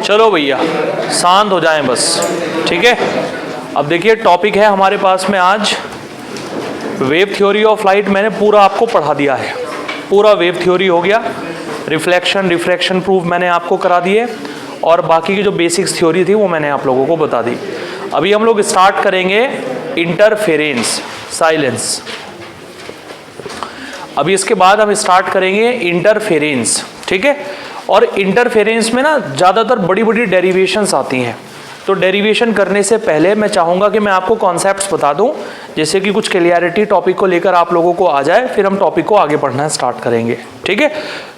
चलो भैया शांत हो जाएं बस, ठीक है। अब देखिए टॉपिक है हमारे पास में आज वेव थ्योरी ऑफ लाइट। मैंने पूरा आपको पढ़ा दिया है, पूरा वेव थ्योरी हो गया, रिफ्लेक्शन रिफ्रैक्शन प्रूफ मैंने आपको करा दिए और बाकी की जो बेसिक्स थ्योरी थी वो मैंने आप लोगों को बता दी। अभी हम लोग स्टार्ट करेंगे इंटरफेरेंस, साइलेंस। अभी इसके बाद हम स्टार्ट करेंगे इंटरफेरेंस, ठीक है। और इंटरफेरेंस में ना ज़्यादातर बड़ी बड़ी डेरिवेशंस आती हैं, तो डेरिवेशन करने से पहले मैं चाहूँगा कि मैं आपको कॉन्सेप्ट्स बता दूं, जैसे कि कुछ क्लियरिटी टॉपिक को लेकर आप लोगों को आ जाए, फिर हम टॉपिक को आगे बढ़ना स्टार्ट करेंगे, ठीक है।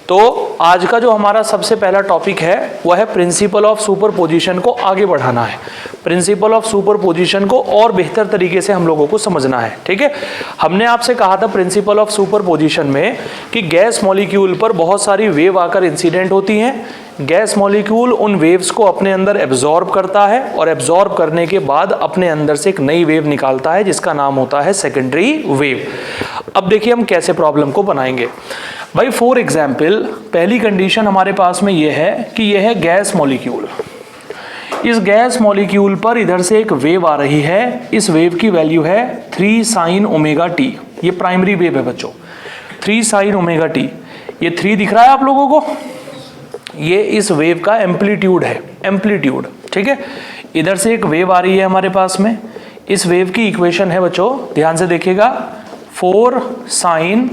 तो आज का जो हमारा सबसे पहला टॉपिक है वह है प्रिंसिपल ऑफ सुपरपोजिशन को आगे बढ़ाना है। प्रिंसिपल ऑफ सुपरपोजिशन को और बेहतर तरीके से हम लोगों को समझना है, ठीक है। हमने आपसे कहा था प्रिंसिपल ऑफ सुपरपोजिशन में कि गैस मॉलिक्यूल पर बहुत सारी वेव आकर इंसिडेंट होती हैं। गैस मॉलिक्यूल उन वेव्स को अपने अंदर एब्जॉर्ब करता है और एब्जॉर्ब करने के बाद अपने अंदर से एक नई वेव निकालता है जिसका नाम होता है सेकेंडरी वेव। अब देखिए हम कैसे प्रॉब्लम को बनाएंगे भाई। फॉर एग्जाम्पल पहली कंडीशन हमारे पास में यह है कि यह है गैस मॉलिक्यूल। इस गैस मॉलिक्यूल पर इधर से एक वेव आ रही है, इस वेव की वैल्यू है 3 sin ओमेगा टी। ये प्राइमरी वेव है बच्चों, 3 sin ओमेगा टी। ये 3 दिख रहा है आप लोगों को, ये इस वेव का एम्पलीट्यूड है, एम्पलीट्यूड, ठीक है। इधर से एक वेव आ रही है हमारे पास में, इस वेव की इक्वेशन है बच्चों, ध्यान से देखिएगा, 4 sin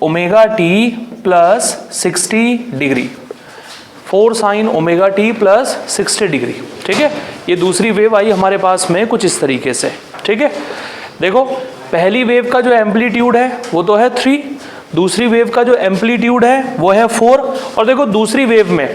omega t plus 60 degree, 4 sin omega t plus 60 degree, ठीक है। ये दूसरी वेव आई हमारे पास में कुछ इस तरीके से, ठीक है। देखो पहली वेव का जो एम्पलीट्यूड है वो तो है 3, दूसरी वेव का जो एम्पलीट्यूड है वो है 4। और देखो दूसरी वेव में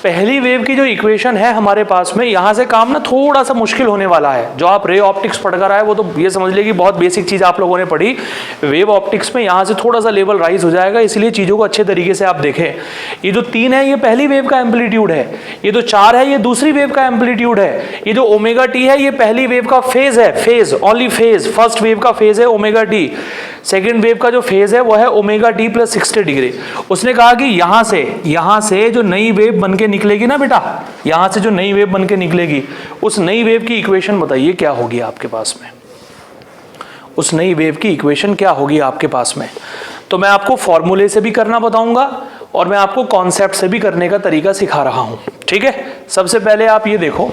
पहली वेव की जो इक्वेशन है हमारे पास में, यहाँ से काम ना थोड़ा सा मुश्किल होने वाला है। जो आप रे ऑप्टिक्स पढ़कर आए वो तो ये समझ लीजिए कि बहुत बेसिक चीज़ आप लोगों ने पढ़ी। वेव ऑप्टिक्स में यहाँ से थोड़ा सा लेवल राइज हो जाएगा, इसलिए चीज़ों को अच्छे तरीके से आप देखें। ये जो 3 है ये पहली वेव का एम्पलीट्यूड है, ये जो 4 है ये दूसरी वेव का एम्पलीट्यूड है, ये जो ओमेगा टी है ये पहली वेव का फेज है, phase only phase, first wave का फेज है ओमेगा टी, सेकेंड वेव का जो फेज है वो है ओमेगा टी प्लस 60 डिग्री। उसने कहा कि यहाँ से जो नई वेव बन के निकलेगी ना बेटा, यहाँ से जो नई वेव बन के निकलेगी उस नई वेव की इक्वेशन बताइए क्या होगी आपके पास में, उस नई वेव की इक्वेशन क्या होगी आपके पास में। तो मैं आपको फॉर्मूले से भी करना बताऊंगा और मैं आपको कॉन्सेप्ट से भी करने का तरीका सिखा रहा हूं, ठीक है। सबसे पहले आप ये देखो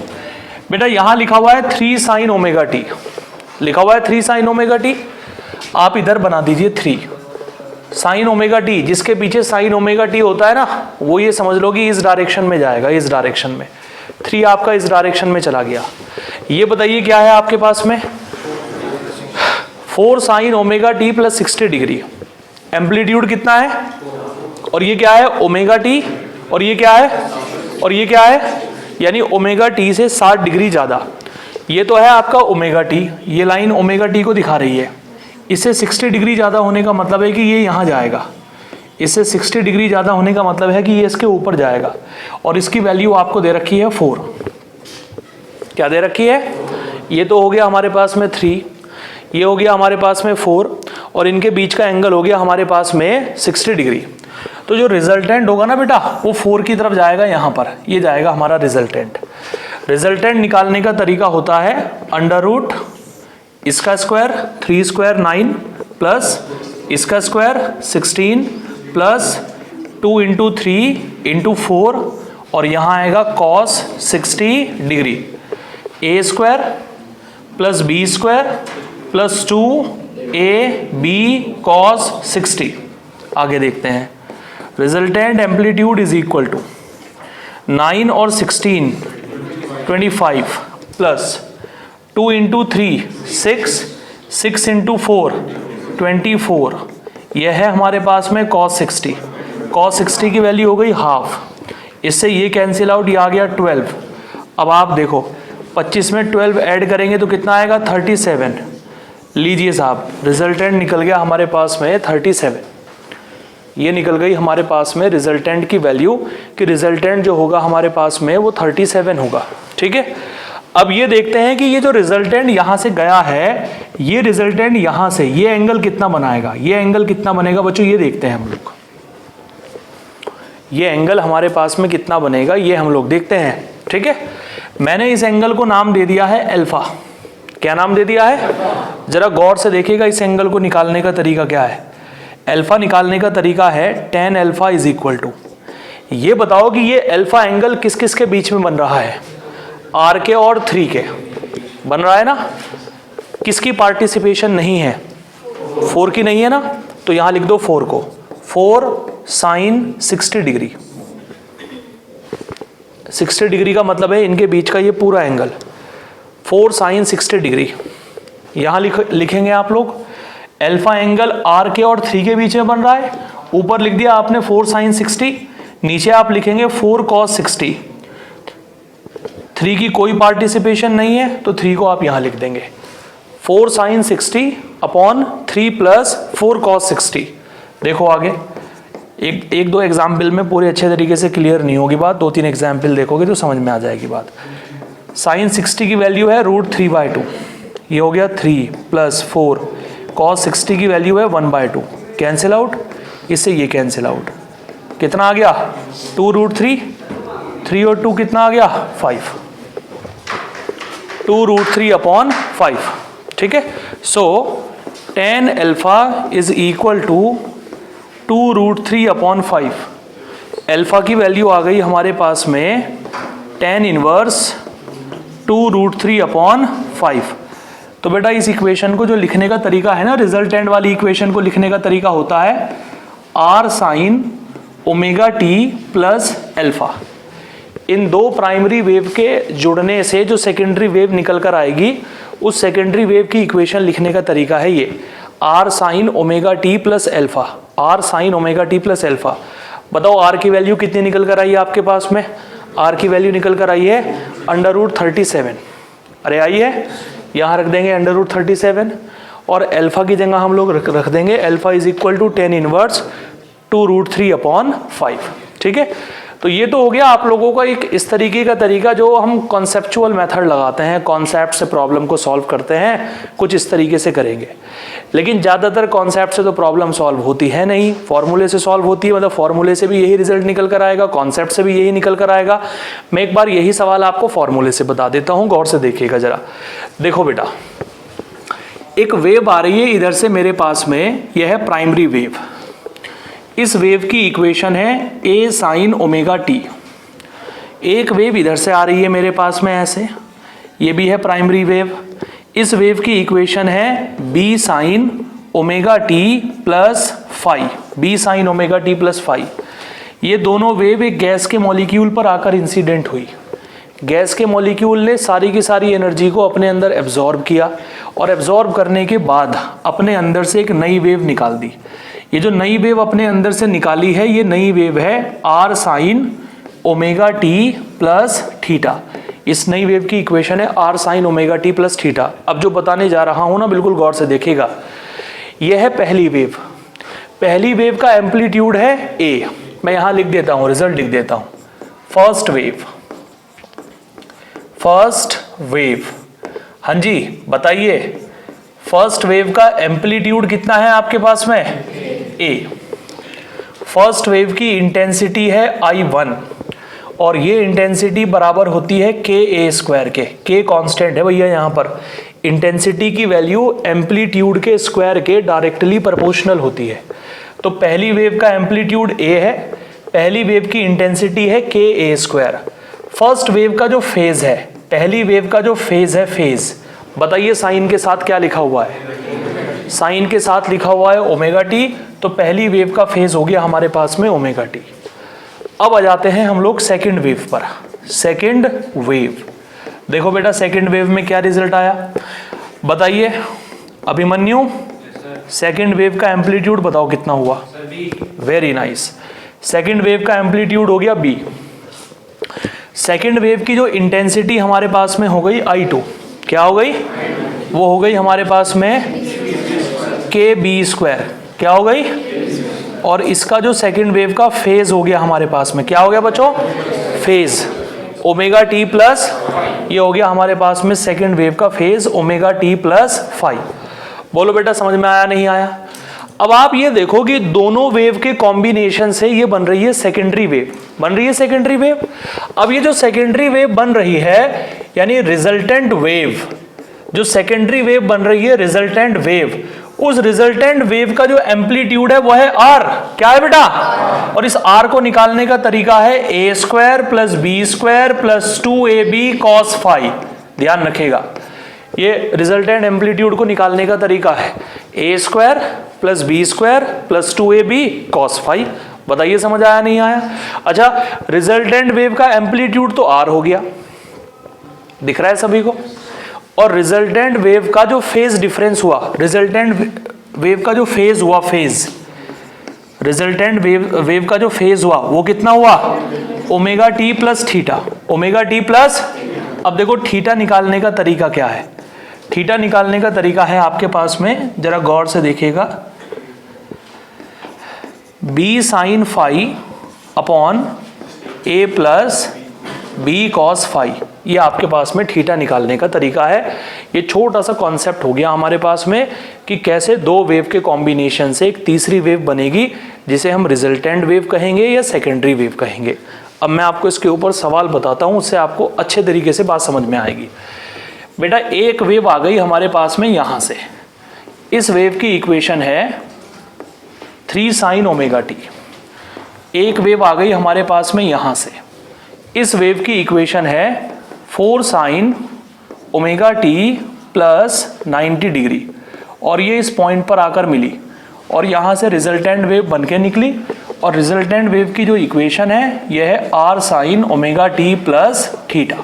बेटा, यहां लिखा हुआ है 3 sin ओमेगा टी, लिखा हुआ है 3 sin ओमेगा टी। आप इधर बना दीजिए 3 sin ओमेगा टी, जिसके पीछे sin ओमेगा टी होता है ना, वो ये समझ लो कि इस डायरेक्शन में जाएगा, इस डायरेक्शन में 3 आपका इस डायरेक्शन में चला गया। ये बताइए क्या है आपके पास में, 4 sin omega t plus 60 degree. Amplitude कितना है और ये क्या है ओमेगा टी, और ये क्या है और ये क्या है, यानी ओमेगा टी से 60 डिग्री ज्यादा। ये तो है आपका ओमेगा टी, ये लाइन ओमेगा टी को दिखा रही है। इससे 60 डिग्री ज़्यादा होने का मतलब है कि ये यहाँ जाएगा, इससे 60 डिग्री ज़्यादा होने का मतलब है कि ये इसके ऊपर जाएगा। और इसकी वैल्यू आपको दे रखी है 4। क्या दे रखी है, ये तो हो गया हमारे पास में 3, ये हो गया हमारे पास में 4, और इनके बीच का एंगल हो गया हमारे पास में 60 डिग्री। तो जो रिजल्टेंट होगा ना बेटा वो 4 की तरफ जाएगा, यहाँ पर ये जाएगा हमारा रिजल्टेंट। रिजल्टेंट निकालने का तरीका होता है अंडर रूट इसका स्क्वायर 3 स्क्वायर 9 प्लस इसका स्क्वायर 16 प्लस 2 इंटू 3 इंटू 4, और यहाँ आएगा cos 60 degree, a square plus b square plus 2ab cos 60। आगे देखते हैं, resultant amplitude is equal to 9 और 16 25 प्लस 2 इंटू 3 6 इंटू 4 24। यह है हमारे पास में cos 60। cos 60 की वैल्यू हो गई हाफ, इससे ये कैंसिल आउट, ये आ गया 12। अब आप देखो 25 में 12 ऐड करेंगे तो कितना आएगा 37। लीजिए साहब रिजल्टेंट निकल गया हमारे पास में 37। ये निकल गई हमारे पास में रिजल्टेंट की वैल्यू, कि रिजल्टेंट जो होगा हमारे पास में वो 37 होगा, ठीक है। अब ये देखते हैं कि ये जो रिजल्टेंट यहाँ से गया है, ये रिजल्टेंट यहाँ से ये एंगल कितना बनाएगा, ये एंगल कितना बनेगा बच्चों, ये देखते हैं हम लोग। ये एंगल हमारे पास में कितना बनेगा ये हम लोग देखते हैं। ठीक है। मैंने इस एंगल को नाम दे दिया है अल्फा। क्या नाम दे दिया है? जरा गौर से देखिएगा इस एंगल को निकालने का तरीका क्या है। अल्फा निकालने का तरीका है tan alpha is equal to, ये बताओ कि ये अल्फा एंगल किस किस के बीच में बन रहा है? R के और 3 के बन रहा है ना। किसकी पार्टिसिपेशन नहीं है? 4 की नहीं है ना, तो यहां लिख दो 4 को। 4 sin 60 डिग्री। 60 डिग्री का मतलब है इनके बीच का ये पूरा एंगल। 4 sin 60 डिग्री यहां लिखेंगे आप लोग। अल्फा एंगल R के और 3 के बीच में बन रहा है। ऊपर लिख दिया आपने 4 sin 60, नीचे आप लिखेंगे 4 cos 60। 3 की कोई पार्टिसिपेशन नहीं है तो 3 को आप यहां लिख देंगे। 4 sin 60 अपॉन 3 प्लस 4 cos 60। देखो आगे एक दो एग्जाम्पल में पूरे अच्छे तरीके से क्लियर नहीं होगी बात, 2-3 एग्जाम्पल देखोगे तो समझ में आ जाएगी बात। sin 60 की वैल्यू है √3/2, ये हो गया 3 प्लस 4, cos 60 की वैल्यू है 1/2, कैंसिल आउट, इससे ये कैंसिल आउट। कितना आ गया? 2√3, 3 और 2 कितना आ गया? 5, 2√3/5। ठीक है। So tan alpha is equal to 2√3/5। Alpha की वैल्यू आ गई हमारे पास में tan इनवर्स 2√3/5। तो बेटा इस इक्वेशन को जो लिखने का तरीका है ना, रिजल्टेंट वाली इक्वेशन को लिखने का तरीका होता है r sin ω t plus alpha. इन दो प्राइमरी वेव के जुड़ने से जो सेकेंडरी वेव निकल कर आएगी, उस सेकेंडरी वेव की इक्वेशन लिखने का तरीका है ये r sin ω t plus alpha. r sin ω t plus alpha. बताओ r की वैल्यू कितनी निकल कर आई है आपके पास में? r की वैल्यू निकल कर आई है √37। अरे आई है, यहाँ रख देंगे √37 और अल्फा की जगह हम लोग रख देंगे alpha is equal to tan inverse 2√3/5। ठीक है। तो ये तो हो गया आप लोगों का एक इस तरीके का तरीका जो हम कॉन्सेप्चुअल मेथड लगाते हैं, कॉन्सेप्ट से प्रॉब्लम को सॉल्व करते हैं, कुछ इस तरीके से करेंगे। लेकिन ज़्यादातर कॉन्सेप्ट से तो प्रॉब्लम सॉल्व होती है नहीं, फॉर्मूले से सॉल्व होती है। मतलब फॉर्मूले से भी यही रिजल्ट निकल कर आएगा, कॉन्सेप्ट से भी यही निकल कर आएगा। मैं एक बार यही सवाल आपको फॉर्मूले से बता देता हूँ, गौर से देखिएगा जरा। देखो बेटा, एक वेव आ रही है इधर से मेरे पास में, यह है प्राइमरी वेव। इस वेव की इक्वेशन है a sin ω t। एक वेव इधर से आ रही है मेरे पास में ऐसे, ये भी है प्राइमरी वेव। इस वेव की इक्वेशन है b sin ω t plus phi, b sin ω t plus phi. ये दोनों वेव एक गैस के मॉलिक्यूल पर आकर इंसिडेंट हुई। गैस के मॉलिक्यूल ने सारी की सारी एनर्जी को अपने अंदर एब्जॉर्ब किया और एब्जॉर्ब करने के बाद अपने अंदर से एक नई वेव निकाल दी। ये जो नई वेव अपने अंदर से निकाली है, ये नई वेव है r sin ω t plus theta. इस नई वेव की इक्वेशन है r sin ω t plus theta. अब जो बताने जा रहा हूं ना, बिल्कुल गौर से देखिएगा। यह है पहली वेव। पहली वेव का एम्पलीट्यूड है a। मैं यहां लिख देता हूं, रिजल्ट लिख देता हूं। फर्स्ट वेव, फर्स्ट वेव, हाँ जी बताइए, फर्स्ट वेव का एम्पलीट्यूड कितना है आपके पास में? a। फर्स्ट वेव की इंटेंसिटी है I1 और ये इंटेंसिटी बराबर होती है ka² के। k कांस्टेंट है भैया यहाँ पर। इंटेंसिटी की वैल्यू एम्पलीट्यूड के स्क्वायर के डायरेक्टली प्रोपोर्शनल होती है। तो पहली वेव का एम्पलीट्यूड a है, पहली वेव की इंटेंसिटी है ka²। फर्स्ट वेव का जो फेज है, पहली वेव का जो फेज है, फेज बताइए साइन के साथ क्या लिखा हुआ है? साइन के साथ लिखा हुआ है ω t। तो पहली वेव का फेज हो गया हमारे पास में ω t। अब आ जाते हैं हम लोग सेकंड वेव पर। सेकंड वेव, देखो बेटा सेकंड वेव में क्या रिजल्ट आया बताइए अभिमन्यु। सेकंड वेव का एम्पलीट्यूड बताओ कितना हुआ? Very nice. सेकंड वेव का एम्पलीट्यूड हो गया b। सेकंड वेव की जो इंटेंसिटी हमारे पास में हो गई I2, क्या हो गई? वो हो गई हमारे पास में kb²। क्या हो गई? और इसका जो सेकंड वेव का फेज हो गया हमारे पास में, क्या हो गया बच्चों? फेज ω t प्लस, ये हो गया हमारे पास में सेकंड वेव का फेज ω t प्लस फाई। बोलो बेटा समझ में आया नहीं आया? अब आप ये देखो कि दोनों वेव के कॉम्बिनेशन से ये बन रही है सेकेंडरी वेव, बन रही है सेकेंडरी वेव। अब ये जो सेकेंडरी वेव बन रही है यानी रिजल्टेंट वेव, जो सेकेंडरी वेव बन रही है रिजल्टेंट वेव, उस रिजल्टेंट वेव का जो एम्पलीट्यूड है वो है आर। क्या है बेटा? और इस आर को निकालने का तरीका है a square plus b square plus 2ab cos phi. ध्यान रखेगा, ये रिजल्टेंट एम्पलीट्यूड को निकालने का तरीका है a square plus b square plus 2ab cos phi. बताइए समझ आया नहीं आया? अच्छा, रिजल्टेंट वेव का एम्पलीट्यूड तो आर हो गया, दिख रहा है सभी को, और रिजल्टेंट वेव का जो फेज डिफरेंस हुआ, रिजल्टेंट वेव का जो फेज हुआ, फेज रिजल्टेंट वेव का जो फेज हुआ वो कितना हुआ? Omega t plus theta, omega t plus. अब देखो थीटा निकालने का तरीका क्या है? थीटा निकालने का तरीका है आपके पास में, जरा गौर से देखिएगा, B sine phi upon A plus B cos phi. ये आपके पास में थीटा निकालने का तरीका है। ये छोटा सा कॉन्सेप्ट हो गया हमारे पास में कि कैसे दो वेव के कॉम्बिनेशन से एक तीसरी वेव बनेगी जिसे हम रिजल्टेंट वेव कहेंगे या सेकेंडरी वेव कहेंगे। अब मैं आपको इसके ऊपर सवाल बताता हूँ, उससे आपको अच्छे तरीके से बात समझ में आएगी। बेटा एक वेव आ गई हमारे पास में यहाँ से, इस वेव की इक्वेशन है 3 sin ओमेगा टी। एक वेव आ गई हमारे पास में यहाँ से, इस वेव की इक्वेशन है 4 sin omega t plus 90 degree, और ये इस पॉइंट पर आकर मिली और यहाँ से रिजल्टेंट वेव बन के निकली, और रिजल्टेंट वेव की जो इक्वेशन है यह है r sin omega t plus theta.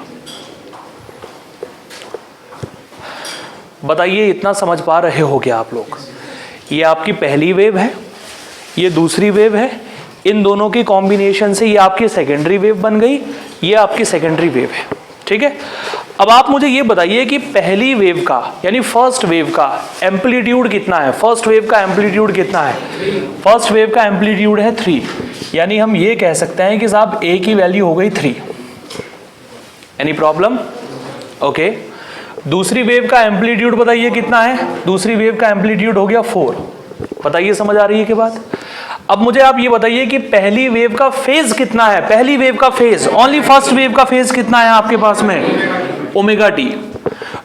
बताइए इतना समझ पा रहे हो क्या आप लोग? ये आपकी पहली वेव है, ये दूसरी वेव है, इन दोनों के कॉम्बिनेशन से ये आपकी सेकेंडरी वेव बन गई, ये आपकी सेकेंडरी वेव है। ठीक है, अब आप मुझे ये बताइए कि पहली वेव का यानी फर्स्ट वेव का एम्पलीट्यूड कितना है? फर्स्ट वेव का एम्पलीट्यूड कितना है? फर्स्ट वेव का एम्पलीट्यूड है 3, यानी हम ये कह सकते हैं कि साहब ए की वैल्यू हो गई 3। Any problem? ओके। दूसरी वेव का एम्पलीट्यूड बताइए कितना है? दूसरी वेव का एम्पलीट्यूड हो गया 4। बताइए समझ आ रही है कि बात? अब मुझे आप ये बताइए कि पहली वेव का फेज कितना है? पहली वेव का फेज, ओनली फर्स्ट वेव का फेज कितना है आपके पास में? Omega t.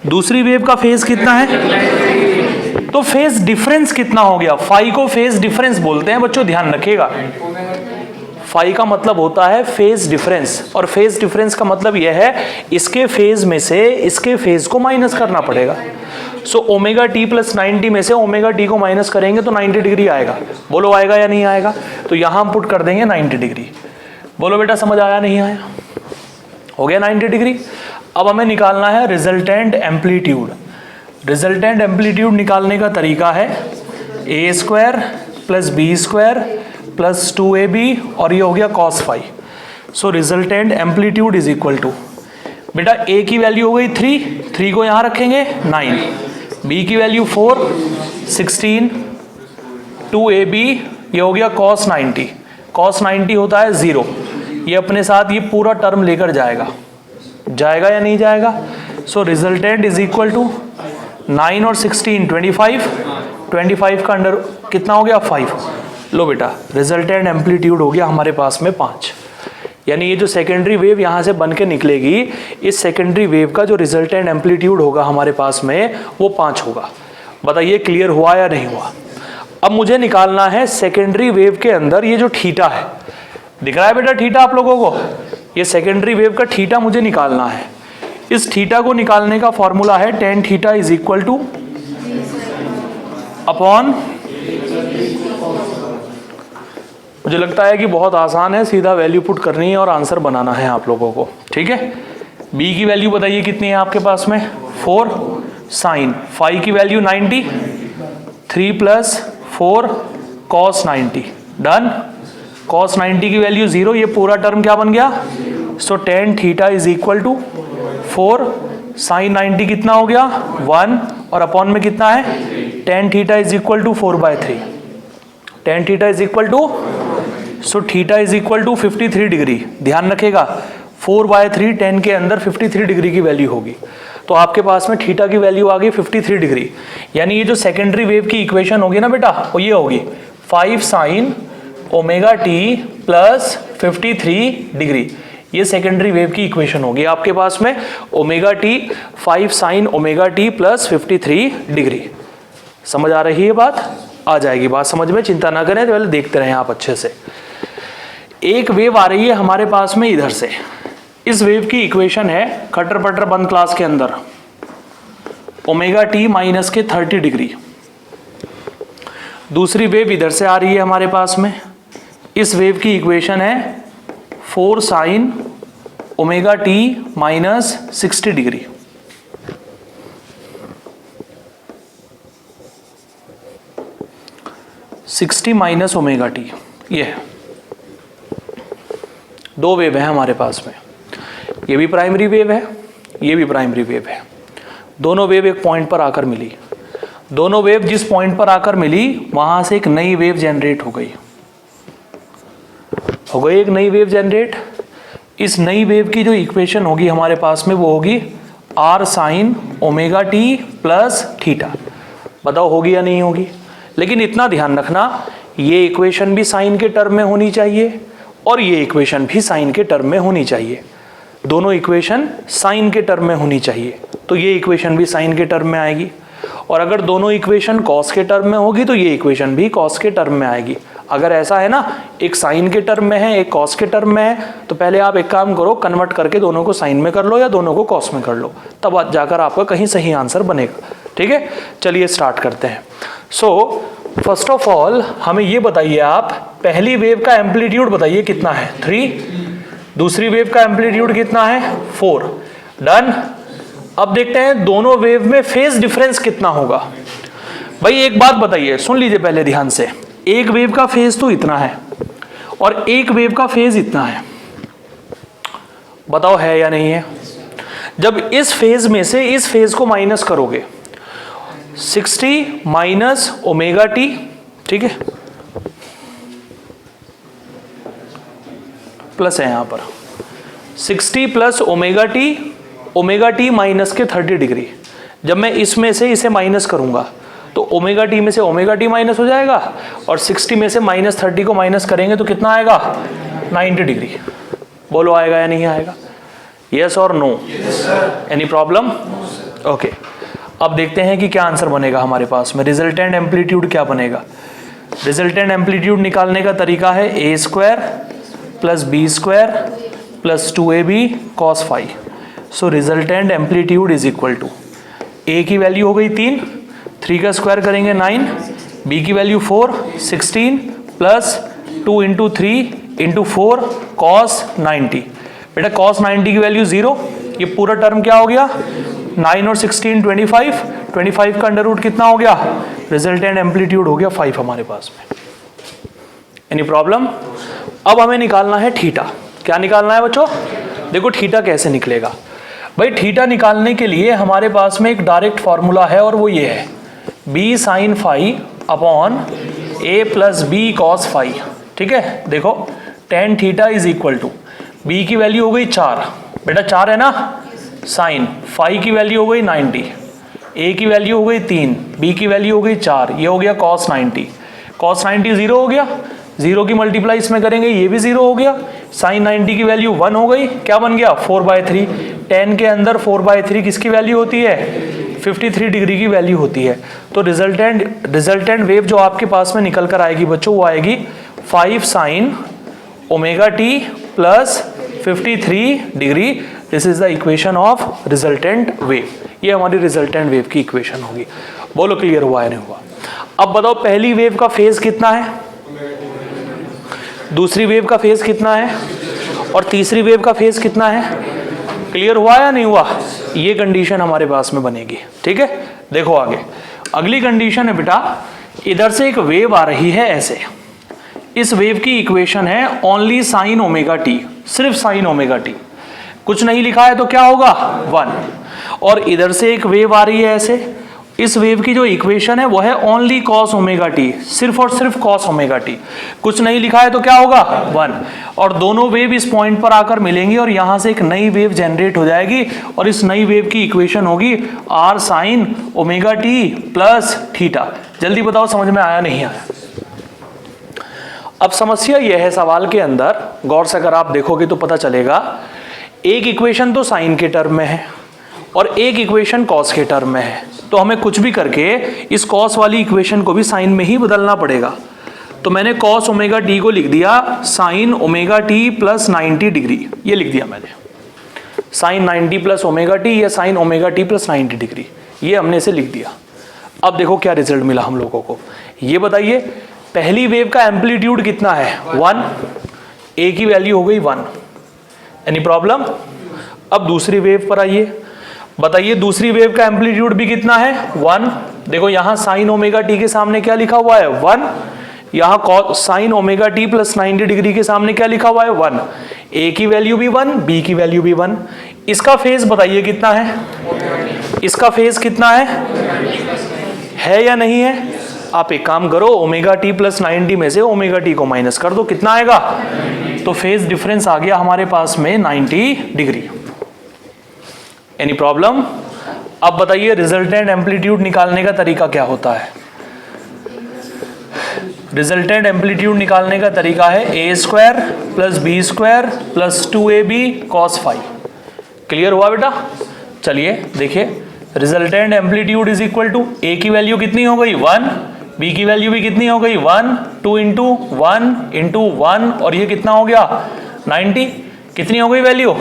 दूसरी वेव का फेज कितना है? तो फेज डिफरेंस कितना हो गया? फाई को फेज डिफरेंस बोलते हैं बच्चों, ध्यान रखिएगा। फाई का मतलब होता है फेज डिफरेंस, और फेज डिफरेंस का मतलब यह है इसके फेज में से इसके फेज को माइनस करना पड़ेगा। सो ओमेगा टी प्लस 90 में से ओमेगा टी को माइनस करेंगे तो 90 डिग्री आएगा। बोलो आएगा या नहीं आएगा? तो यहां हम पुट कर देंगे 90 डिग्री। बोलो बेटा समझ आया नहीं आया? हो गया 90 डिग्री। अब हमें निकालना है रिजल्टेंट एम्पलीट्यूड। रिजल्टेंट एम्पलीट्यूड निकालने का तरीका है a square plus b square plus 2ab, और ये हो गया cos phi. So resultant amplitude is equal to, बेटा a की वैल्यू हो गई 3 को यहाँ रखेंगे 9, b की वैल्यू 4 16, 2ab, ये हो गया cos 90। cos 90 होता है 0, ये अपने साथ ये पूरा टर्म लेकर जाएगा, जाएगा या नहीं जाएगा? So resultant is equal to 9 और 16 25 का अंडर कितना हो गया? 5। लो बेटा रिजल्टेंट एम्पलीट्यूड हो गया हमारे पास में 5, यानी ये जो सेकेंडरी वेव यहाँ से बन के निकलेगी, इस सेकेंडरी वेव का जो रिजल्टेंट एम्पलीट्यूड होगा हमारे पास में वो 5 होगा। बताइए क्लियर हुआ या नहीं हुआ? अब मुझे निकालना है सेकेंडरी वेव के अंदर ये जो थीटा है, दिख रहा है बेटा थीटा आप लोगों को? ये सेकेंडरी वेव का थीटा मुझे निकालना है। इस थीटा को निकालने का फॉर्मूला है tan theta is equal two upon, मुझे लगता है कि बहुत आसान है, सीधा वैल्यू पुट करनी है और आंसर बनाना है आप लोगों को। ठीक है, b की वैल्यू बताइए कितनी है आपके पास में? 4 साइन, फाई की value 90, 3 plus 4 cos 90, done. cos 90 की वैल्यू 0, ये पूरा टर्म क्या बन गया? So tan theta is equal to 4 sine 90 कितना हो गया? 1, और अपॉन में कितना है? tan theta is equal to 4/3। tan theta is equal to, so theta is equal to 53 degree. ध्यान रखेगा 4/3 10 के अंदर 53 डिग्री की वैल्यू होगी। तो आपके पास में थीटा की वैल्यू आ गई 53 डिग्री। यानी ये जो सेकेंडरी वेव की इक्वेशन होगी ना बेटा, वो ये होगी 5 sign omega t plus 53 degree. ये सेकेंडरी वेव की इक्वेशन होगी आपके पास में, omega T 5 sign omega t plus 53 degree. समझ आ रही है बात? आ जाएगी बात समझ में, चिंता ना करें, पहले देखते रहें आप अच्छे से। एक वेव आ रही है हमारे पास में इधर से, इस वेव की इक्वेशन है खटर पटर बंद क्लास के अंदर ओमेगा टी माइनस के 30 डिग्री। दूसरी वेव इधर से आ रही है हमारे पास में, इस वेव की इक्वेशन है 4 sign omega T minus 60 degree. Sixty minus omega T, ये है। दो वेव है हमारे पास में, ये भी प्राइमरी वेव है, ये भी प्राइमरी वेव है। दोनों वेव एक पॉइंट पर आकर मिली, दोनों वेव जिस पॉइंट पर आकर मिली वहां से एक नई वेव जनरेट हो गई एक नई वेव जनरेट। इस नई वेव की जो इक्वेशन होगी हमारे पास में वो होगी R sine omega t plus theta. बताओ होगी या नहीं होगी? लेकिन इतना ध्यान रखना, ये इक्वेशन भी साइन के टर्म में होनी चाहिए और ये इक्वेशन भी साइन के टर्म में होनी चाहिए। दोनों इक्वेशन साइन के टर्म में होनी चाहिए, तो ये इक्वेशन भी साइन के टर्म में आएगी। और अगर दोनों इक्वेशन कॉस के टर्म में होगी तो ये इक्वेशन भी कॉस के टर्म में आएगी। अगर ऐसा है ना, एक साइन के टर्म में है एक कॉस के टर्म में है, तो पहले आप एक काम करो, कन्वर्ट करके दोनों को साइन में कर लो या दोनों को कॉस में कर लो, तब जाकर आपका कहीं सही आंसर बनेगा। ठीक है, चलिए स्टार्ट करते हैं। सो फर्स्ट ऑफ ऑल हमें ये बताइए आप, पहली वेव का एम्पलीट्यूड बताइए कितना है 3, दूसरी वेव का एम्पलीट्यूड कितना है 4। डन। अब देखते हैं दोनों वेव में फेज डिफरेंस कितना होगा। भाई एक बात बताइए, सुन लीजिए पहले ध्यान से, एक वेव का फेज तो इतना है और एक वेव का फेज इतना है, बताओ है या नहीं है? जब इस फेज में से इस फेज को माइनस करोगे 60 माइनस ओमेगा टी, ठीक है, प्लस है यहां पर 60 प्लस ओमेगा टी माइनस के 30 डिग्री। जब मैं इसमें से इसे माइनस करूंगा तो ओमेगा टी में से ओमेगा टी माइनस हो जाएगा और 60 में से माइनस 30 को माइनस करेंगे तो कितना आएगा 90 डिग्री। बोलो आएगा या नहीं आएगा? यस और नो? Any problem? ओके, अब देखते हैं कि क्या आंसर बनेगा हमारे पास में। रिजल्टेंट एम्पलीट्यूड क्या बनेगा? रिजल्टेंट एम्पलीट्यूड निकालने का तरीका है a square plus b square plus 2ab cos phi। So resultant amplitude is equal to, a की वैल्यू हो गई 3 का स्क्वायर करेंगे 9, बी की value 4 16 plus 2 into 3 into 4 cos 90। बेटा cos 90 की वैल्यू 0, ये पूरा टर्म क्या हो गया 9 और 16 25 का अंडर रूट कितना हो गया? रिजल्टेंट एम्पलीट्यूड हो गया 5 हमारे पास में। Any problem? अब हमें निकालना है थीटा। क्या निकालना है बच्चों? देखो थीटा कैसे निकलेगा। भाई थीटा निकालने के लिए हमारे पास में एक डायरेक्ट फॉर्मूला है और वो ये है b sine phi upon a plus B cos phi. ठीक है, देखो tan theta is equal to, b की वैल्यू हो गई 4, बेटा 4 है ना, साइन फाई की वैल्यू हो गई 90, a की वैल्यू हो गई 3, b की वैल्यू हो गई 4, ये हो गया cos 90। cos 90 0 हो गया, 0 की मल्टीप्लाई इसमें करेंगे ये भी 0 हो गया, साइन 90 की वैल्यू 1 हो गई, क्या बन गया 4/3। tan के अंदर 4/3 किसकी वैल्यू होती है? 53 डिग्री की वैल्यू होती है। तो रिजल्टेंट वेव जो आपके पास में निकल कर आएगी बच्चों, वो आएगी 5 sign omega t plus 53 degree. This is the equation of resultant wave. ये हमारी रिजल्टेंट वेव की इक्वेशन होगी। बोलो क्लियर हुआ या नहीं हुआ? अब बताओ पहली वेव का फेज कितना है, दूसरी वेव का फेज कितना है और तीसरी वेव का फेज कितना है? क्लियर हुआ या नहीं हुआ? ये कंडीशन हमारे पास में बनेगी। ठीक है, देखो आगे अगली कंडीशन है बेटा, इधर से एक वेव आ रही है ऐसे, इस वेव की इक्वेशन है ओनली साइन ओमेगा टी, सिर्फ साइन ओमेगा टी, कुछ नहीं लिखा है तो क्या होगा 1। और इधर से एक वेव आ रही है ऐसे, इस वेव की जो इक्वेशन है वो है ओनली कॉस ओमेगा टी, सिर्फ और सिर्फ कॉस ओमेगा टी, कुछ नहीं लिखा है तो क्या होगा 1। और दोनों वेव इस पॉइंट पर आकर मिलेंगी और यहां से एक नई वेव जनरेट हो जाएगी और इस नई वेव की इक्वेशन होगी R sine omega t plus theta. जल्दी बताओ समझ में आया नहीं आया? अब समस्या यह है सवाल के अंदर, गौर से अगर आप देखोगे तो पता चलेगा, एक इक्वेशन तो साइन के टर्म में है और एक इक्वेशन कॉस के टर्म में है, तो हमें कुछ भी करके इस कॉस वाली इक्वेशन को भी साइन में ही बदलना पड़ेगा। तो मैंने कॉस ओमेगा टी को लिख दिया sign omega t plus 90 degree, ये लिख दिया मैंने, साइन 90 प्लस ओमेगा टी या sign omega t plus 90 degree, ये हमने इसे लिख दिया। अब देखो क्या रिजल्ट मिला हम लोगों को, ये बताइए पहली वेव का एम्पलीट्यूड कितना है 1, ए की वैल्यू हो गई 1, एनी प्रॉब्लम? अब दूसरी वेव पर आइए, बताइए दूसरी वेव का एम्पलीट्यूड भी कितना है 1। देखो यहां साइन ओमेगा टी के सामने क्या लिखा हुआ है 1, यहां sign omega t plus 90 degree के सामने क्या लिखा हुआ है 1, ए की वैल्यू भी 1, बी की वैल्यू भी 1। इसका फेज बताइए कितना है, इसका फेज कितना है या नहीं है? आप एक काम करो, ओमेगा टी प्लस 90 में से ओमेगा टी को माइनस कर दो, कितना आएगा? तो फेज डिफरेंस आ गया हमारे पास में 90 डिग्री। Any problem? अब बताइए रिजल्टेंट एम्पलीट्यूड निकालने का तरीका क्या होता है? रिजल्टेंट एम्पलीट्यूड निकालने का तरीका है a square plus b square plus 2ab cos phi. Clear हुआ बेटा? चलिए देखिए, resultant amplitude is equal to a की वैल्यू कितनी हो गई 1, बी की वैल्यू भी कितनी हो गई 1, 2 इंटू 1 इंटू 1 और ये कितना हो गया 90, कितनी हो गई वैल्यू?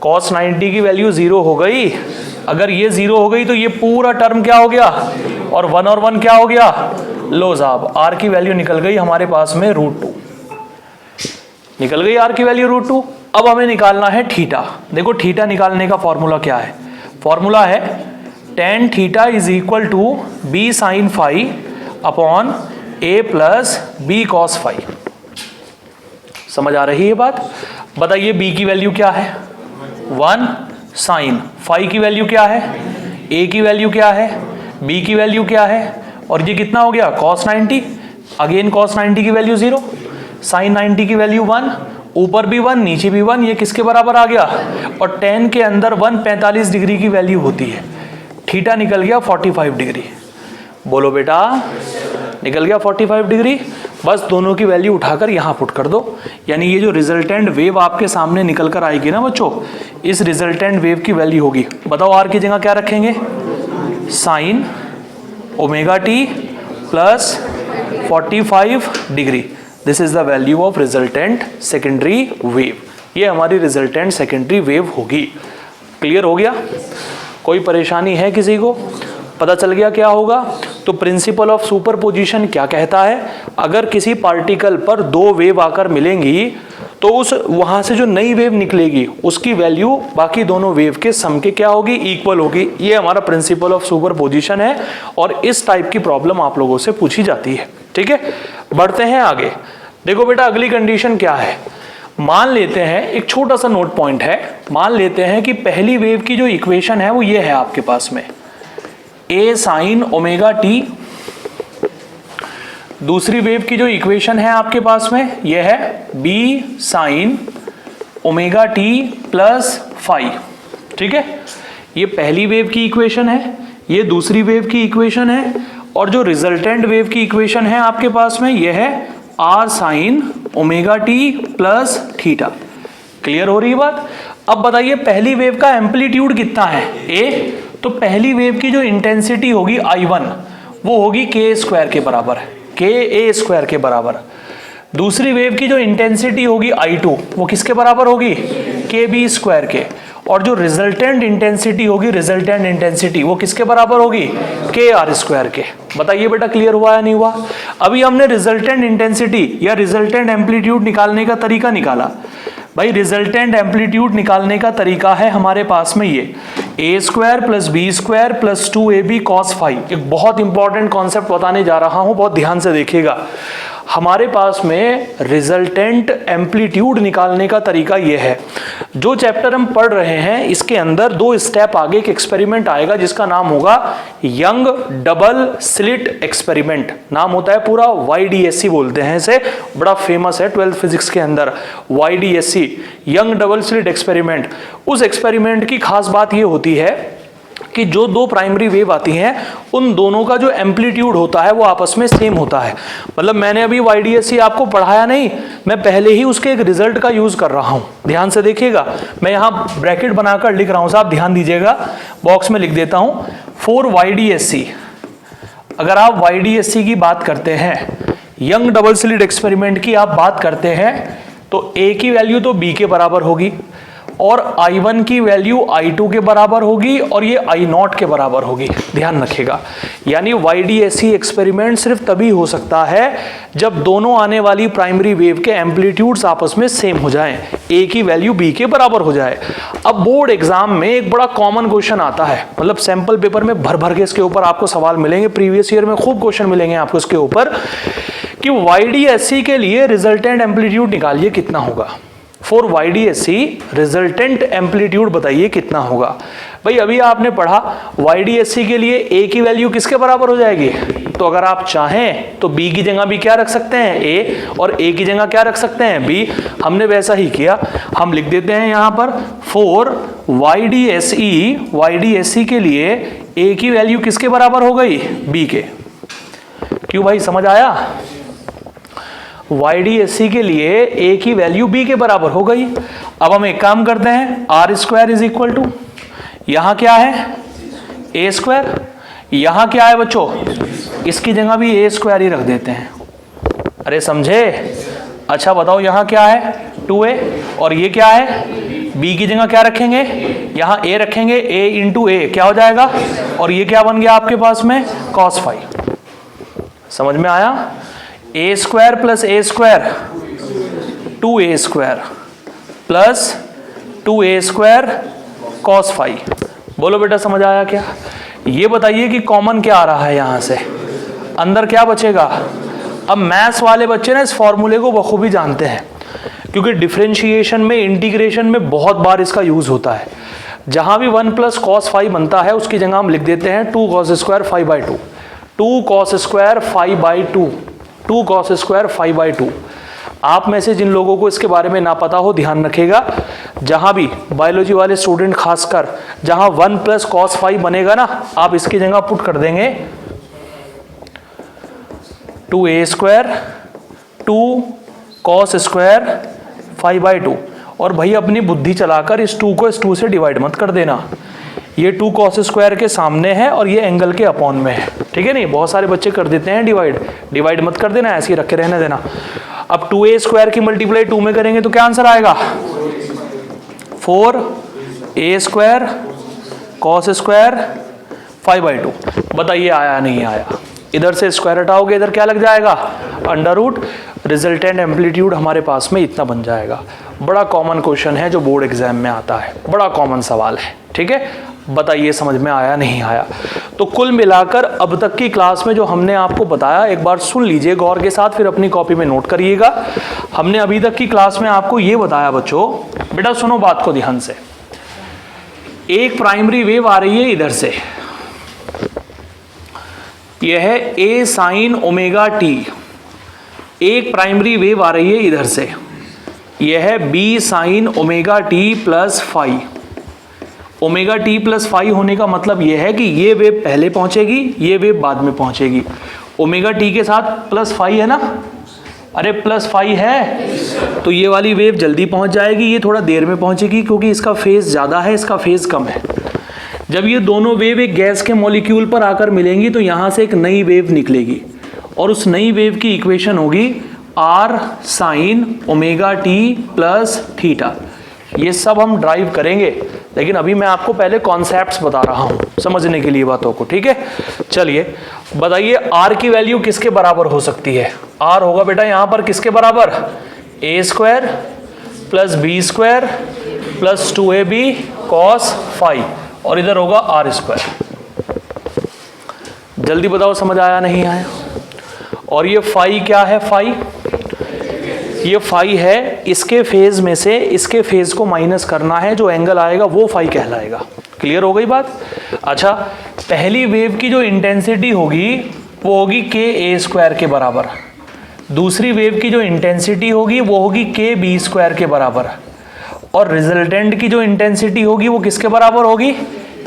cos 90 की वैल्यू 0 हो गई। अगर ये 0 हो गई तो ये पूरा टर्म क्या हो गया, और 1 क्या हो गया? लो साहब, r की वैल्यू निकल गई हमारे पास में √2, निकल गई r की वैल्यू √2। अब हमें निकालना है थीटा। देखो थीटा निकालने का फॉर्मूला क्या है? फॉर्मूला है tan theta is equal to b sin phi upon a plus b cos phi. समझ आ रही है बात? बताइए b की वैल्यू क्या है 1, साइन फाई की वैल्यू क्या है, a की वैल्यू क्या है, b की वैल्यू क्या है, और ये कितना हो गया cos 90, अगेन cos 90 की वैल्यू 0, साइन 90 की वैल्यू 1, ऊपर भी 1 नीचे भी 1, ये किसके बराबर आ गया? और tan के अंदर 1 45 डिग्री की वैल्यू होती है, थीटा निकल गया 45 डिग्री। बोलो बेटा, निकल गया 45 डिग्री। बस दोनों की वैल्यू उठाकर यहाँ पुट कर दो, यानी ये जो रिजल्टेंट वेव आपके सामने निकल कर आएगी ना बच्चों, इस रिजल्टेंट वेव की वैल्यू होगी, बताओ आर की जगह क्या रखेंगे? Sign omega t plus 45 degree, this is the value of resultant secondary wave. ये हमारी रिजल्टेंट सेकेंडरी वेव होगी। क्लियर हो गया? कोई परेशानी है किसी को? पता चल गया क्या होगा? तो प्रिंसिपल ऑफ सुपरपोजिशन क्या कहता है? अगर किसी पार्टिकल पर दो वेव आकर मिलेंगी तो उस वहां से जो नई वेव निकलेगी उसकी वैल्यू बाकी दोनों वेव के सम के क्या होगी? इक्वल होगी। ये हमारा प्रिंसिपल ऑफ सुपरपोजिशन है और इस टाइप की प्रॉब्लम आप लोगों से पूछी जाती है। ठीक है, बढ़ते हैं आगे। देखो बेटा, अगली कंडीशन क्या है? मान लेते हैं, एक छोटा सा नोट पॉइंट है, मान लेते हैं कि पहली वेव की जो इक्वेशन है वो ये है आपके पास में, ए साइन ओमेगा टी। दूसरी वेव की जो इक्वेशन है आपके पास में ये है b sine omega t plus phi. ठीक है, ये पहली वेव की इक्वेशन है, ये दूसरी वेव की इक्वेशन है, और जो रिजल्टेंट वेव की इक्वेशन है आपके पास में ये है R sine omega t plus theta. Clear हो रही है बात? अब बताइए पहली वेव का एम्पलीट्यूड कितना है? ए। तो पहली वेव की जो इंटेंसिटी होगी I1 वो होगी k स्क्वायर के बराबर, k a स्क्वायर के बराबर। दूसरी वेव की जो इंटेंसिटी होगी I2 वो किसके बराबर होगी? k b स्क्वायर के। और जो रिजल्टेंट इंटेंसिटी होगी, रिजल्टेंट इंटेंसिटी वो किसके बराबर होगी? k r स्क्वायर के। बताइए बेटा, क्लियर हुआ या नहीं हुआ? अभी हमने रिजल्टेंट इंटेंसिटी या रिजल्टेंट एम्पलीट्यूड निकालने का तरीका निकाला। भाई रिजल्टेंट एम्पलीट्यूड निकालने का तरीका है हमारे पास में ये a square plus b square plus 2ab cos phi. एक बहुत इंपॉर्टेंट कॉन्सेप्ट बताने जा रहा हूं, बहुत ध्यान से देखिएगा। हमारे पास में रिजल्टेंट एम्पलीट्यूड निकालने का तरीका यह है। जो चैप्टर हम पढ़ रहे हैं इसके अंदर 2 स्टेप आगे एक एक्सपेरिमेंट आएगा जिसका नाम होगा यंग डबल स्लिट एक्सपेरिमेंट। नाम होता है पूरा YDSC बोलते हैं इसे, बड़ा फेमस है 12th फिजिक्स के अंदर, YDSC young double slit experiment. उस एक्सपेरिमेंट की खास बात यह होती है कि जो 2 प्राइमरी वेव आती हैं उन दोनों का जो एम्पलीट्यूड होता है वो आपस में सेम होता है। मतलब मैंने अभी YDSC आपको पढ़ाया नहीं, मैं पहले ही उसके एक रिजल्ट का यूज कर रहा हूं। ध्यान से देखिएगा, मैं यहां ब्रैकेट बनाकर लिख रहा हूं, साहब ध्यान दीजिएगा, बॉक्स में लिख देता हूं 4 YDSC। अगर आप YDSC की बात करते हैं, यंग डबल स्लिट एक्सपेरिमेंट की आप बात करते हैं, तो A की वैल्यू तो B के बराबर होगी और I1 की वैल्यू I2 के बराबर होगी और ये I0 के बराबर होगी। ध्यान रखिएगा, यानी YDSC एक्सपेरिमेंट सिर्फ तभी हो सकता है जब दोनों आने वाली प्राइमरी वेव के एम्पलीट्यूड्स आपस में सेम हो जाएं, A की वैल्यू B के बराबर हो जाए। अब बोर्ड एग्जाम में एक बड़ा कॉमन क्वेश्चन आता है, मतलब सैंपल पेपर में भर भर के इसके ऊपर आपको सवाल मिलेंगे, प्रीवियस ईयर में खूब क्वेश्चन मिलेंगे आपको इसके ऊपर कि YDSC के लिए रिजल्टेंट एम्पलीट्यूड निकालिए कितना होगा। फॉर YDSC रिजल्टेंट एम्पलीट्यूड बताइए कितना होगा। भाई अभी आपने पढ़ा YDSC के लिए A की वैल्यू किसके बराबर हो जाएगी, तो अगर आप चाहें तो B की जगह भी क्या रख सकते हैं A, और A की जगह क्या रख सकते हैं B। हमने वैसा ही किया, हम लिख देते हैं यहां पर फॉर YDSC के लिए A की वैल्यू किसके बराबर हो गई, B के। क्यों भाई, समझ आया? YDSC के लिए A की वैल्यू B के बराबर हो गई। अब हम एक काम करते हैं, R² इज इक्वल टू, यहां क्या है A², यहां क्या है बच्चों, इसकी जगह भी A² ही रख देते हैं। अरे समझे? अच्छा बताओ यहां क्या है 2A, और ये क्या है B की जगह क्या रखेंगे, यहां A रखेंगे, A इंटू A क्या हो जाएगा, और ये क्या बन गया आपके पास में cos phi। समझ में आया? A² plus A² 2A² plus 2A² cos phi। बोलो बेटा समझ आया क्या? ये बताइए कि कॉमन क्या आ रहा है यहां से, अंदर क्या बचेगा। अब मैथ्स वाले बच्चे ना इस फॉर्मूले को बखूबी जानते हैं, क्योंकि डिफरेंशिएशन में, इंटीग्रेशन में बहुत बार इसका यूज होता है। जहां भी 1 प्लस cos phi बनता है उसकी जगह हम लिख देते हैं 2 cos² phi by 2, 2 cos² phi by 2, 2 cos² phi by 2। आप में से जिन लोगों को इसके बारे में ना पता हो ध्यान रखिएगा, जहां भी बायोलॉजी वाले स्टूडेंट खासकर जहां 1 प्लस cos phi बनेगा ना, आप इसकी जगह पुट कर देंगे 2A² 2 cos² phi by 2। और भाई अपनी बुद्धि चलाकर इस 2 को इस 2 से डिवाइड मत कर देना, ये 2 cos² के सामने है और ये एंगल के अपॉन में है, ठीक है नहीं। बहुत सारे बच्चे कर देते हैं डिवाइड मत कर देना, ऐसे ही रख के रहने देना। अब 2A² की मल्टीप्लाई 2 में करेंगे तो क्या आंसर आएगा 4A² cos² phi by 2। बताइए आया नहीं आया? इधर से स्क्वायर हटाओगे इधर क्या लग जाएगा अंडर रूट, रिजल्टेंट एम्पलीट्यूड हमारे पास में इतना बन जाएगा। बड़ा कॉमन क्वेश्चन है जो बोर्ड एग्जाम में आता है, बड़ा कॉमन सवाल है, ठीक है। बताइए समझ में आया नहीं आया? तो कुल मिलाकर अब तक की क्लास में जो हमने आपको बताया एक बार सुन लीजिए गौर के साथ, फिर अपनी कॉपी में नोट करिएगा। हमने अभी तक की क्लास में आपको ये बताया बच्चों, बेटा सुनो बात को ध्यान से। एक प्राइमरी वेव आ रही है इधर से, यह है A sin ओमेगा t। एक प्राइमरी वेव आ रही है इधर से, यह है B sin omega t plus phi. Omega t plus phi होने का मतलब यह है कि ये वेव पहले पहुंचेगी, ये वेव बाद में पहुंचेगी। ओमेगा t के साथ प्लस फाई है ना, अरे प्लस फाई है तो ये वाली वेव जल्दी पहुंच जाएगी, ये थोड़ा देर में पहुंचेगी क्योंकि इसका फेज ज़्यादा है, इसका फेज कम है। जब ये दोनों वेव एक गैस के मॉलिक्यूल पर आकर मिलेंगी तो यहाँ से एक नई वेव निकलेगी और उस नई वेव की इक्वेशन होगी R sin omega t plus theta. ये सब हम ड्राइव करेंगे, लेकिन अभी मैं आपको पहले कॉन्सेप्ट्स बता रहा हूँ समझने के लिए बातों को, ठीक है। चलिए बताइए R की वैल्यू किसके बराबर हो सकती है? R होगा बेटा यहाँ पर किसके बराबर, A² plus B² plus 2AB cos phi, और इधर होगा R²। जल्दी बताओ समझ आया नहीं आया? और ये फाई क्या है, फाई, ये फाई है, इसके फेज में से इसके फेज को माइनस करना है, जो एंगल आएगा वो फाई कहलाएगा। क्लियर हो गई बात? अच्छा, पहली वेव की जो इंटेंसिटी होगी वो होगी के ए स्क्वायर के बराबर, दूसरी वेव की जो इंटेंसिटी होगी वो होगी के बी स्क्वायर के बराबर, और रिजल्टेंट की जो इंटेंसिटी होगी वो किसके बराबर होगी,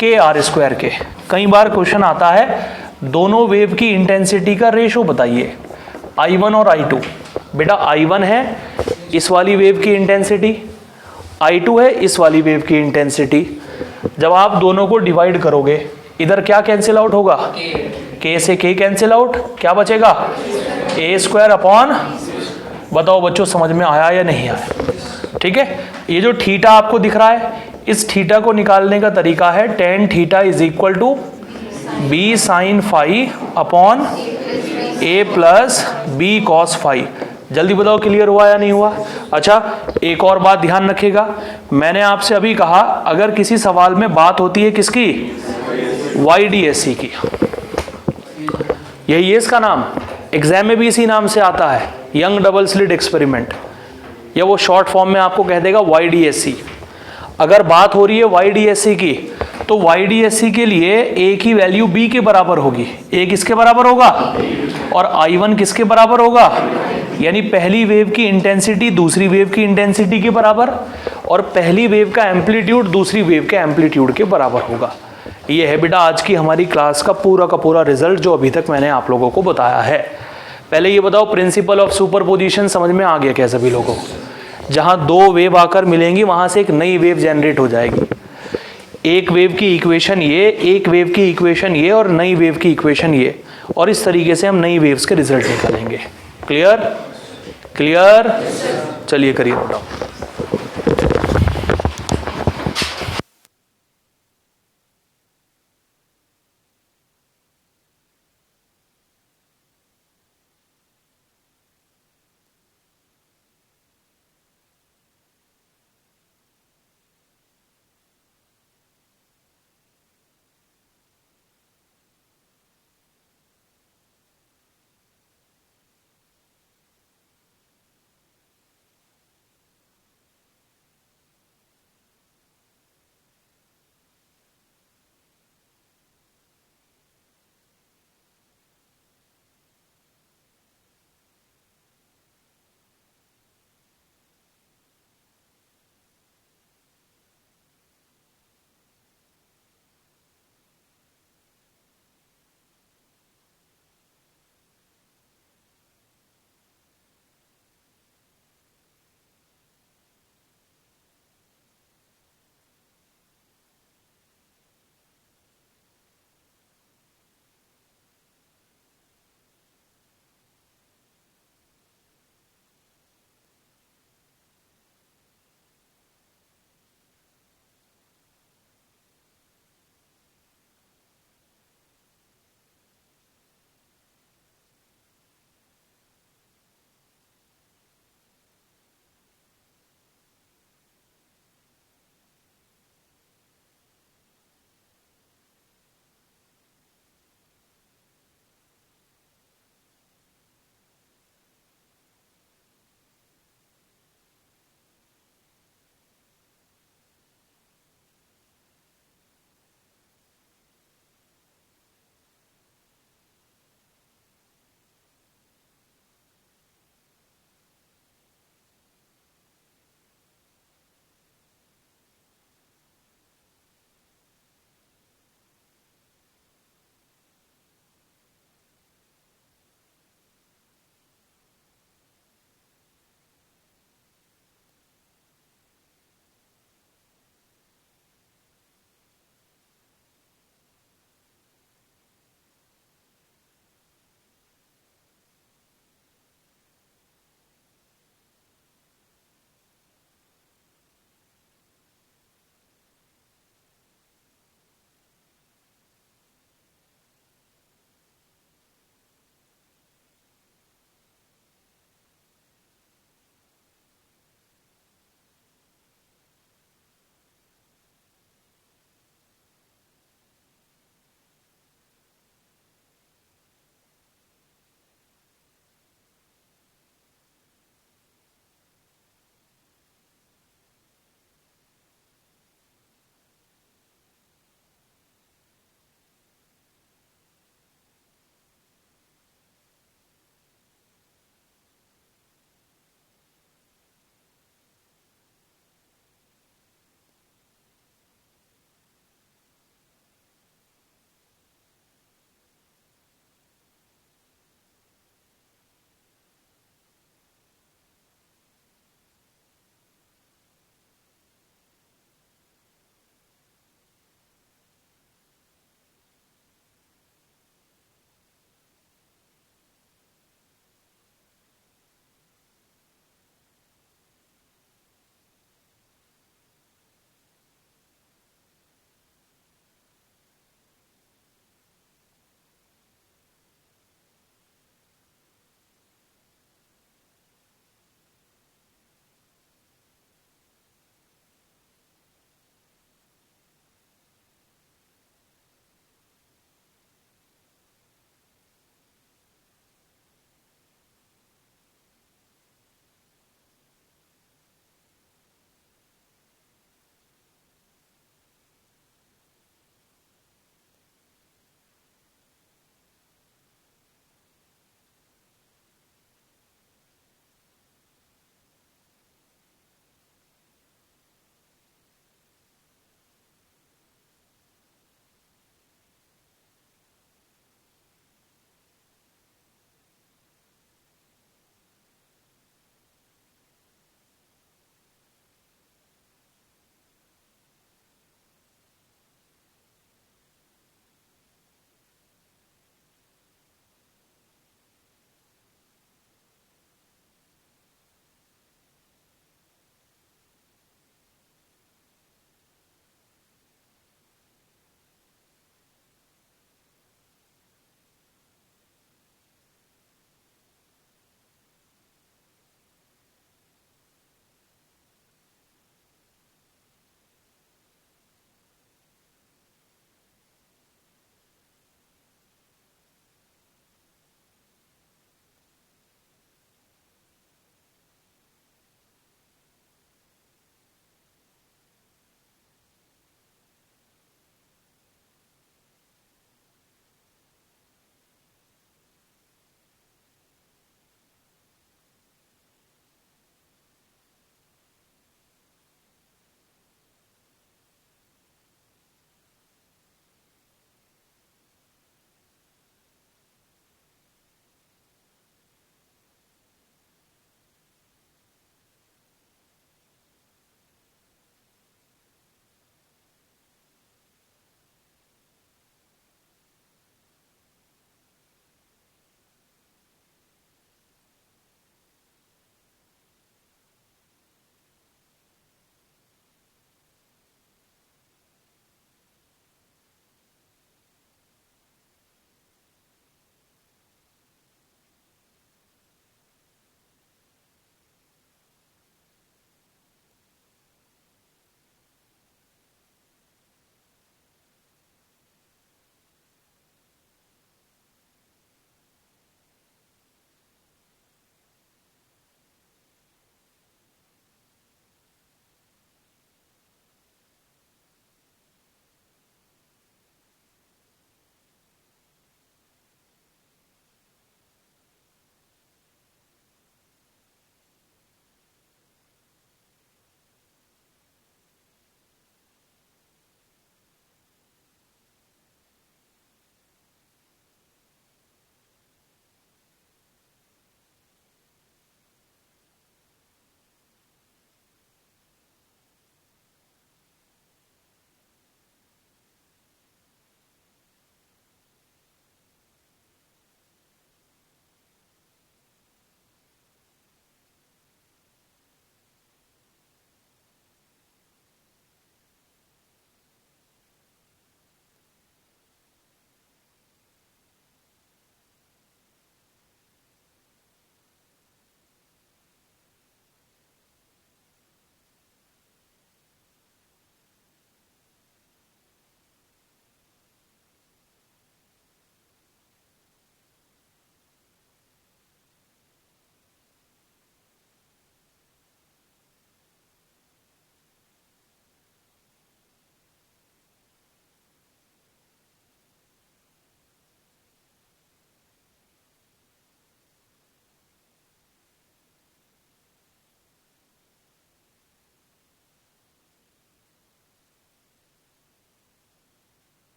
के आर स्क्वायर के। कई बार क्वेश्चन आता है दोनों वेव की इंटेंसिटी का रेशो बताइए, I1 और I2। बेटा I1 है इस वाली वेव की इंटेंसिटी, I2 है इस वाली वेव की इंटेंसिटी। जब आप दोनों को डिवाइड करोगे इधर क्या कैंसिल आउट होगा, के से के कैंसिल आउट, क्या बचेगा, ए स्क्वायर अपॉन, बताओ बच्चों समझ में आया या नहीं आया? ठीक है, ये जो थीटा आपको दिख रहा है, इस थीटा को निकालने का तरीका है tan theta is equal to B sine phi upon A plus B cos phi. जल्दी बताओ क्लियर हुआ या नहीं हुआ? अच्छा, एक और बात ध्यान रखिएगा, मैंने आपसे अभी कहा अगर किसी सवाल में बात होती है किसकी, YDSC की, यही है इसका नाम, एग्जाम में भी इसी नाम से आता है, यंग डबल स्लिट एक्सपेरिमेंट, या वो शॉर्ट फॉर्म में आपको कह देगा YDSC। अगर बात हो रही है YDSC की, तो YDSC के लिए A की वैल्यू B के बराबर होगी। A किसके बराबर होगा, और I1 किसके बराबर होगा, यानी पहली वेव की इंटेंसिटी दूसरी वेव की इंटेंसिटी के बराबर, और पहली वेव का एम्पलीट्यूड दूसरी वेव के एम्पलीट्यूड के बराबर होगा। ये है बेटा आज की हमारी क्लास का पूरा रिजल्ट जो अभी तक मैंने आप लोगों को बताया है। पहले ये बताओ प्रिंसिपल ऑफ सुपरपोजिशन समझ में आ गया क्या सभी लोगों को? जहाँ दो वेव आकर मिलेंगी वहाँ से एक नई वेव जनरेट हो जाएगी। एक वेव की इक्वेशन ये, एक वेव की इक्वेशन ये, और नई वेव की इक्वेशन ये, और इस तरीके से हम नई वेव्स के रिजल्ट निकालेंगे। क्लियर? क्लियर? चलिए करिए नोट डाउन।